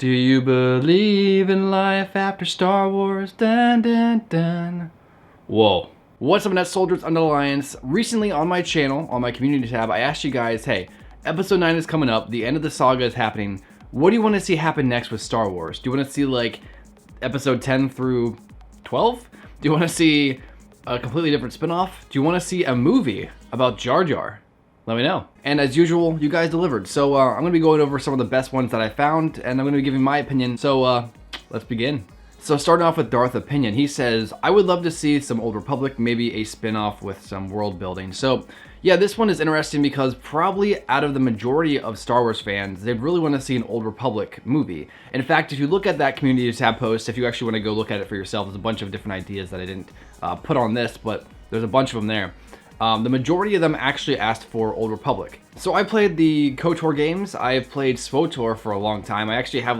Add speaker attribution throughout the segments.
Speaker 1: Do you believe in life after Star Wars? Dun dun dun. Whoa. What's up, Net Soldiers under the Alliance? Recently on my channel, on my community tab, I asked you guys, hey, episode 9 is coming up, the end of the saga is happening. What do you want to see happen next with Star Wars? Do you want to see like episode 10 through 12? Do you want to see a completely different spin-off? Do you want to see a movie about Jar Jar? Let me know. And as usual, you guys delivered. So I'm going to be going over some of the best ones that I found, and I'm going to be giving my opinion. So let's begin. So starting off with Darth Opinion, he says, I would love to see some Old Republic, maybe a spin-off with some world building. So yeah, this one is interesting because probably out of the majority of Star Wars fans, they'd really want to see an Old Republic movie. In fact, if you look at that community tab post, if you actually want to go look at it for yourself, there's a bunch of different ideas that I didn't put on this, but there's a bunch of them there. The majority of them actually asked for Old Republic. So I played the KOTOR games. I've played SWTOR for a long time. I actually have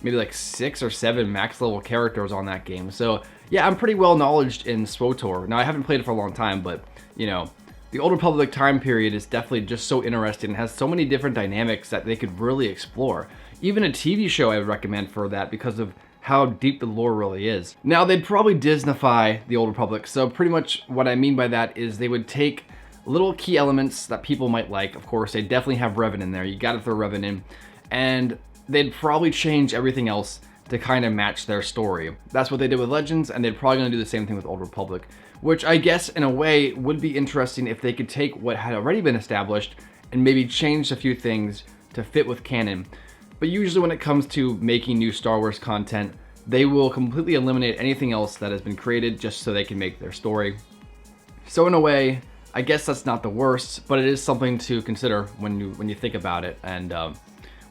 Speaker 1: maybe 6 or 7 max level characters on that game. So yeah, I'm pretty well knowledged in SWTOR. Now I haven't played it for a long time, but you know, the Old Republic time period is definitely just so interesting and has so many different dynamics that they could really explore. Even a TV show I would recommend for that because of how deep the lore really is. Now they'd probably Disneyfy the Old Republic, so pretty much what I mean by that is they would take little key elements that people might like. Of course, they definitely have Revan in there, you gotta throw Revan in, and they'd probably change everything else to kind of match their story. That's what they did with Legends, and they're probably gonna do the same thing with Old Republic, which I guess in a way would be interesting if they could take what had already been established and maybe change a few things to fit with canon. But usually when it comes to making new Star Wars content, they will completely eliminate anything else that has been created just so they can make their story. So in a way, I guess that's not the worst, but it is something to consider when you think about it. And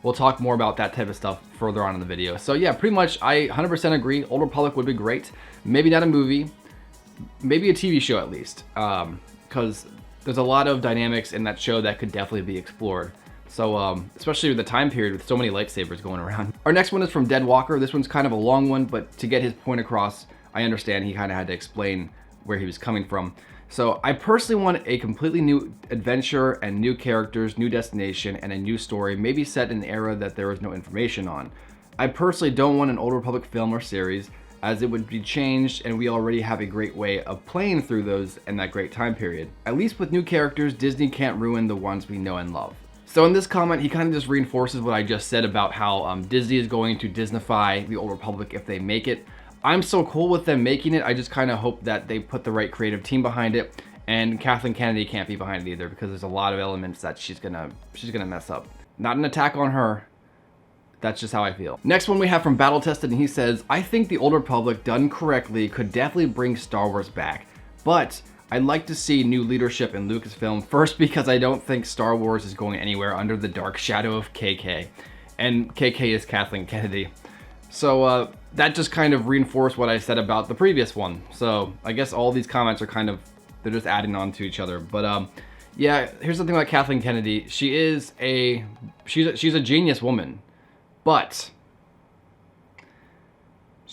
Speaker 1: we'll talk more about that type of stuff further on in the video. So yeah, pretty much I 100% agree. Old Republic would be great. Maybe not a movie, maybe a TV show at least, because there's a lot of dynamics in that show that could definitely be explored. So, especially with the time period with so many lightsabers going around. Our next one is from Dead Walker. This one's kind of a long one, but to get his point across, I understand he kind of had to explain where he was coming from. So, I personally want a completely new adventure and new characters, new destination, and a new story, maybe set in an era that there is no information on. I personally don't want an Old Republic film or series, as it would be changed and we already have a great way of playing through those in that great time period. At least with new characters, Disney can't ruin the ones we know and love. So in this comment, he kind of just reinforces what I just said about how Disney is going to Disneyfy the Old Republic if they make it. I'm so cool with them making it. I just kind of hope that they put the right creative team behind it, and Kathleen Kennedy can't be behind it either because there's a lot of elements that she's gonna mess up. Not an attack on her. That's just how I feel. Next one we have from Battle Tested, and he says, I think the Old Republic done correctly could definitely bring Star Wars back, but I'd like to see new leadership in Lucasfilm, first because I don't think Star Wars is going anywhere under the dark shadow of KK. And KK is Kathleen Kennedy. So that just kind of reinforced what I said about the previous one. So I guess all these comments are they're just adding on to each other. But yeah, here's the thing about Kathleen Kennedy. She's a genius woman, but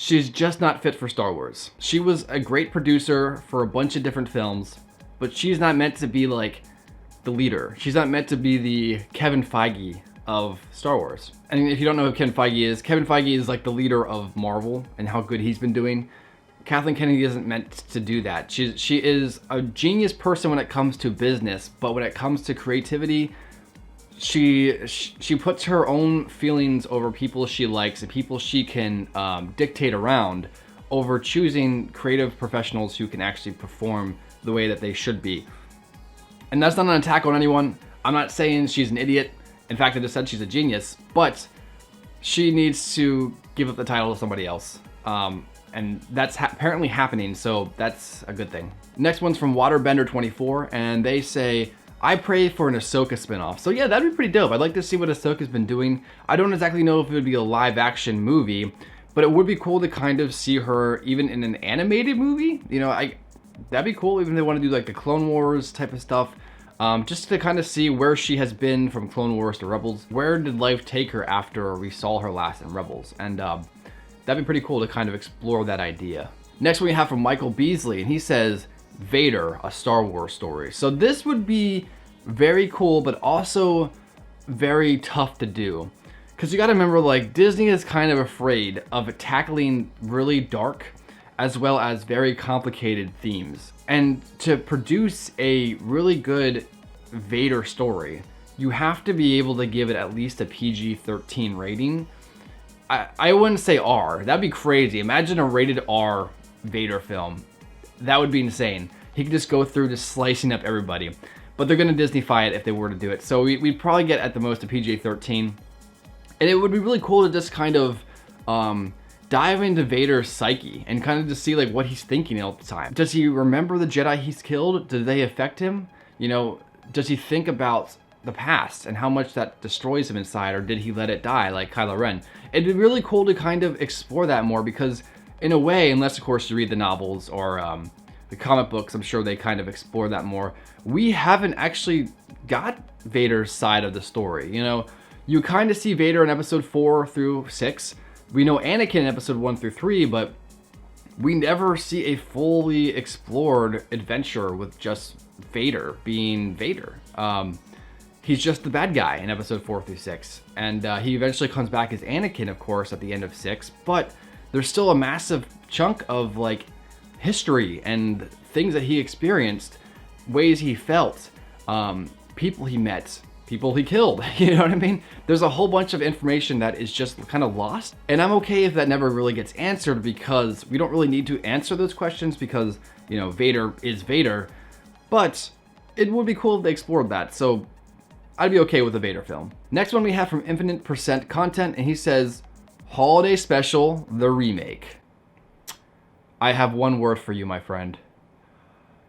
Speaker 1: she's just not fit for Star Wars. She was a great producer for a bunch of different films, but she's not meant to be like the leader. She's not meant to be the Kevin Feige of Star Wars. And if you don't know who Kevin Feige is like the leader of Marvel and how good he's been doing. Kathleen Kennedy isn't meant to do that. She is a genius person when it comes to business, but when it comes to creativity, she puts her own feelings over people she likes and people she can dictate around over choosing creative professionals who can actually perform the way that they should be. And that's not an attack on anyone. I'm not saying she's an idiot. In fact, I just said she's a genius, but she needs to give up the title to somebody else. And that's apparently happening, so that's a good thing. Next one's from Waterbender24, and they say, I pray for an Ahsoka spinoff. So yeah, that'd be pretty dope. I'd like to see what Ahsoka's been doing. I don't exactly know if it would be a live action movie, but it would be cool to kind of see her even in an animated movie. You know, that'd be cool even if they want to do like the Clone Wars type of stuff. Just to kind of see where she has been from Clone Wars to Rebels. Where did life take her after we saw her last in Rebels? And that'd be pretty cool to kind of explore that idea. Next one we have from Michael Beasley, and he says, Vader, a Star Wars story. So this would be very cool, but also very tough to do. Because you got to remember, like, Disney is kind of afraid of tackling really dark as well as very complicated themes. And to produce a really good Vader story, you have to be able to give it at least a PG-13 rating. I wouldn't say R. That'd be crazy. Imagine a rated R Vader film. That would be insane. He could just go through just slicing up everybody. But they're going to Disney-fy it if they were to do it. So we'd probably get at the most a PG-13. And it would be really cool to just kind of dive into Vader's psyche and kind of just see like what he's thinking all the time. Does he remember the Jedi he's killed? Do they affect him? You know, does he think about the past and how much that destroys him inside, or did he let it die like Kylo Ren? It'd be really cool to kind of explore that more, because in a way, unless of course you read the novels or the comic books, I'm sure they kind of explore that more. We haven't actually got Vader's side of the story. You know, you kind of see Vader in episode 4 through 6. We know Anakin in episode 1 through 3, but we never see a fully explored adventure with just Vader being Vader. He's just the bad guy in episode 4 through 6. And he eventually comes back as Anakin, of course, at the end of 6. But there's still a massive chunk of like history and things that he experienced, ways he felt, people he met, people he killed. You know what I mean? There's a whole bunch of information that is just kind of lost. And I'm okay if that never really gets answered, because we don't really need to answer those questions, because, you know, Vader is Vader. But it would be cool if they explored that. So I'd be okay with a Vader film. Next one we have from Infinite% Content, and he says, Holiday Special, the remake. I have one word for you, my friend.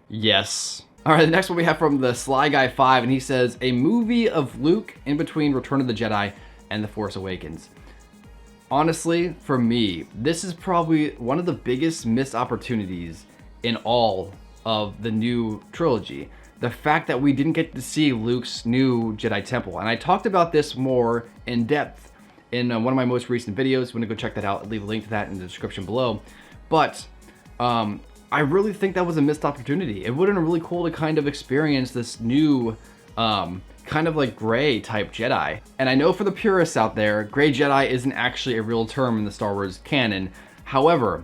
Speaker 1: Yes. All right, the next one we have from the Sly Guy 5, and he says, a movie of Luke in between Return of the Jedi and The Force Awakens. Honestly, for me, this is probably one of the biggest missed opportunities in all of the new trilogy. The fact that we didn't get to see Luke's new Jedi Temple. And I talked about this more in depth in one of my most recent videos. If you want to go check that out, I'll leave a link to that in the description below. But I really think that was a missed opportunity. It would have been really cool to kind of experience this new kind of like gray type Jedi. And I know for the purists out there, gray Jedi isn't actually a real term in the Star Wars canon. However,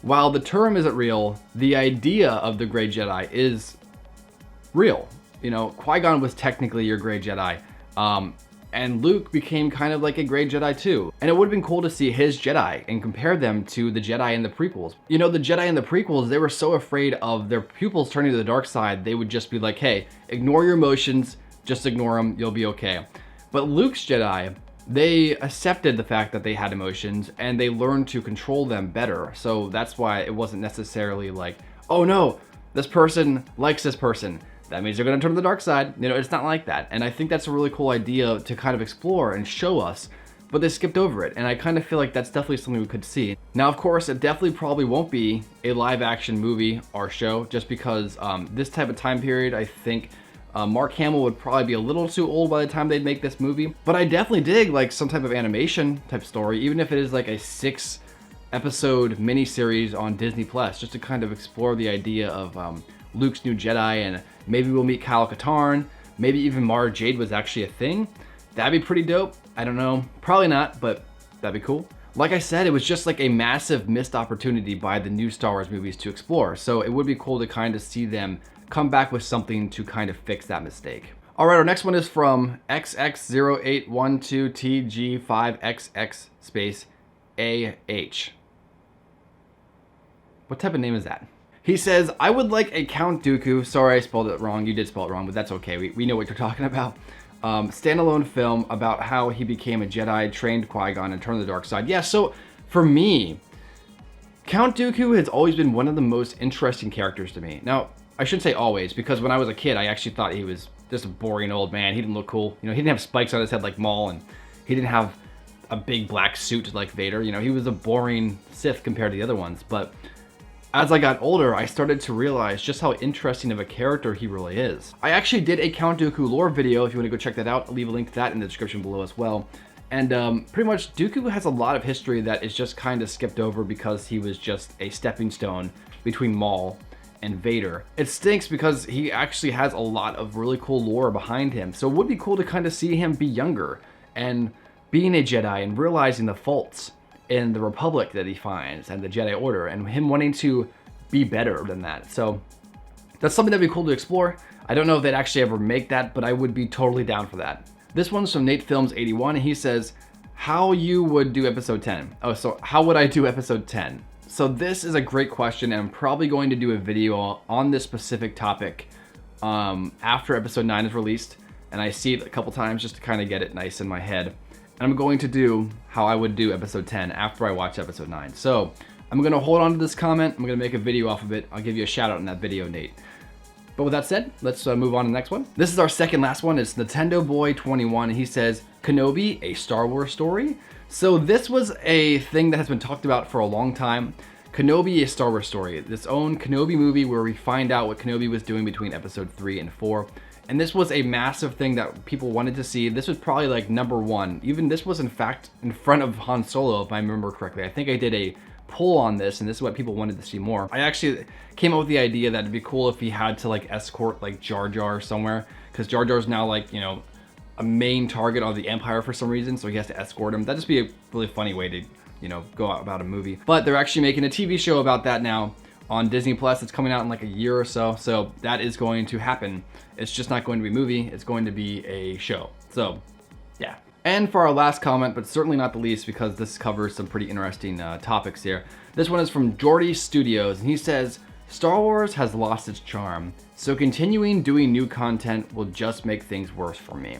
Speaker 1: while the term isn't real, the idea of the gray Jedi is real. You know, Qui-Gon was technically your gray Jedi. And Luke became kind of like a gray Jedi too. And it would have been cool to see his Jedi and compare them to the Jedi in the prequels. You know, the Jedi in the prequels, they were so afraid of their pupils turning to the dark side, they would just be like, hey, ignore your emotions, just ignore them, you'll be okay. But Luke's Jedi, they accepted the fact that they had emotions and they learned to control them better. So that's why it wasn't necessarily like, oh no, this person likes this person, that means they're going to turn to the dark side. You know, it's not like that. And I think that's a really cool idea to kind of explore and show us, but they skipped over it. And I kind of feel like that's definitely something we could see. Now, of course, it definitely probably won't be a live action movie or show, just because this type of time period, I think Mark Hamill would probably be a little too old by the time they'd make this movie. But I definitely dig like some type of animation type story, even if it is like a 6-episode miniseries on Disney Plus, just to kind of explore the idea of Luke's new Jedi, and maybe we'll meet Kyle Katarn, maybe even Mara Jade was actually a thing. That'd be pretty dope. I don't know, probably not, but that'd be cool. Like I said, it was just like a massive missed opportunity by the new Star Wars movies to explore, so it would be cool to kind of see them come back with something to kind of fix that mistake. All right, our next one is from XX0812TG5XX space AH. What type of name is that? He says, I would like a Count Dooku, sorry I spelled it wrong, you did spell it wrong, but that's okay, we know what you're talking about. Standalone film about how he became a Jedi, trained Qui-Gon, and turned to the dark side. Yeah, so for me, Count Dooku has always been one of the most interesting characters to me. Now, I shouldn't say always, because when I was a kid, I actually thought he was just a boring old man. He didn't look cool. You know, he didn't have spikes on his head like Maul, and he didn't have a big black suit like Vader. You know, he was a boring Sith compared to the other ones, but as I got older, I started to realize just how interesting of a character he really is. I actually did a Count Dooku lore video. If you want to go check that out, I'll leave a link to that in the description below as well. And pretty much Dooku has a lot of history that is just kind of skipped over because he was just a stepping stone between Maul and Vader. It stinks because he actually has a lot of really cool lore behind him. So it would be cool to kind of see him be younger and being a Jedi and realizing the faults in the Republic that he finds and the Jedi Order, and him wanting to be better than that. So that's something that'd be cool to explore. I don't know if they'd actually ever make that, but I would be totally down for that. This one's from Nate Films 81, and he says, how you would do episode 10. Oh, so how would I do episode 10? So this is a great question, and I'm probably going to do a video on this specific topic after episode 9 is released, and I see it a couple times just to kind of get it nice in my head. And I'm going to do how I would do episode 10 after I watch episode 9. So I'm going to hold on to this comment. I'm going to make a video off of it. I'll give you a shout out in that video, Nate. But with that said, let's move on to the next one. This is our second last one. It's Nintendo Boy 21. He says, Kenobi, a Star Wars story. So this was a thing that has been talked about for a long time. Kenobi, a Star Wars story. This own Kenobi movie where we find out what Kenobi was doing between episode 3 and 4. And this was a massive thing that people wanted to see. This was probably like #1. Even this was in fact in front of Han Solo, if I remember correctly. I think I did a poll on this, and this is what people wanted to see more. I actually came up with the idea that it'd be cool if he had to like escort like Jar Jar somewhere, because Jar Jar's now like, you know, a main target of the Empire for some reason, so he has to escort him. That'd just be a really funny way to, you know, go out about a movie. But they're actually making a TV show about that now on Disney Plus. It's coming out in like a year or so, so that is going to happen. It's just not going to be a movie, it's going to be a show. So yeah. And for our last comment, but certainly not the least, because this covers some pretty interesting topics here. This one is from Geordie Studios, and he says, Star Wars has lost its charm, so continuing doing new content will just make things worse for me.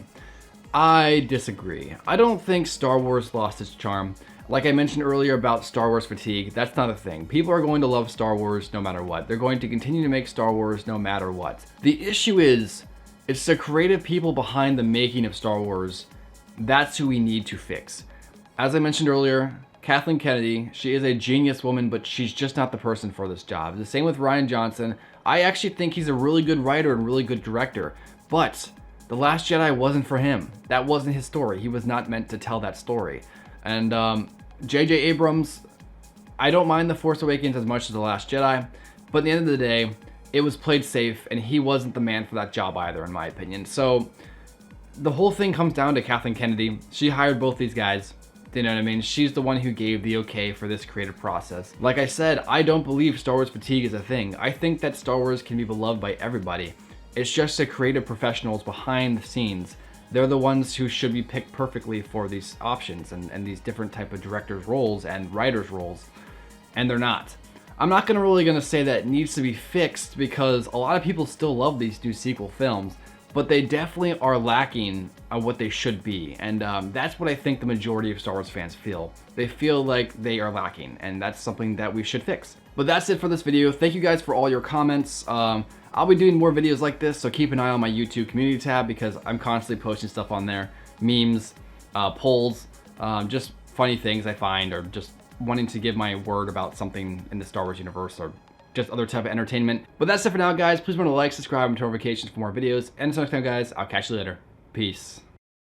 Speaker 1: I disagree. I don't think Star Wars lost its charm. Like I mentioned earlier about Star Wars fatigue, that's not a thing. People are going to love Star Wars no matter what. They're going to continue to make Star Wars no matter what. The issue is, it's the creative people behind the making of Star Wars. That's who we need to fix. As I mentioned earlier, Kathleen Kennedy, she is a genius woman, but she's just not the person for this job. The same with Rian Johnson. I actually think he's a really good writer and really good director, but The Last Jedi wasn't for him. That wasn't his story. He was not meant to tell that story. And J.J. Abrams, I don't mind The Force Awakens as much as The Last Jedi, but at the end of the day, it was played safe, and he wasn't the man for that job either, in my opinion. So the whole thing comes down to Kathleen Kennedy. She hired both these guys. You know what I mean? She's the one who gave the okay for this creative process. Like I said, I don't believe Star Wars fatigue is a thing. I think that Star Wars can be beloved by everybody. It's just the creative professionals behind the scenes. They're the ones who should be picked perfectly for these options and these different type of directors' roles and writers' roles. And they're not. I'm not really gonna say that it needs to be fixed, because a lot of people still love these new sequel films, but they definitely are lacking on what they should be. And that's what I think the majority of Star Wars fans feel. They feel like they are lacking, and that's something that we should fix. But that's it for this video. Thank you guys for all your comments. I'll be doing more videos like this, so keep an eye on my YouTube community tab, because I'm constantly posting stuff on there. Memes, polls, just funny things I find, or just wanting to give my word about something in the Star Wars universe, or just other type of entertainment. But that's it for now, guys. Please remember to like, subscribe, and turn notifications for more videos. And until next time, guys, I'll catch you later. Peace.